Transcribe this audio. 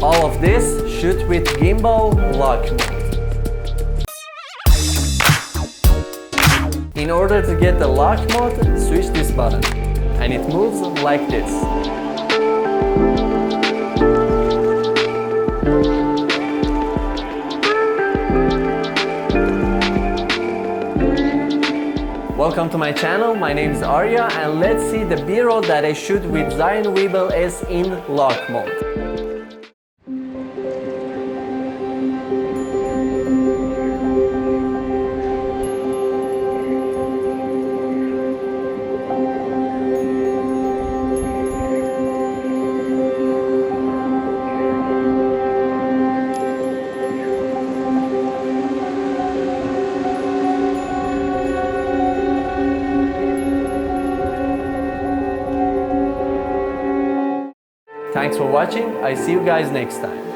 All of this shoot with Gimbal lock mode. In order to get the lock mode, switch this button and it moves like this. Welcome to my channel, my name is Aria and let's see the B-roll that I shoot with ZHIYUN WEEBILL S in lock mode. Thanks for watching. I see you guys next time.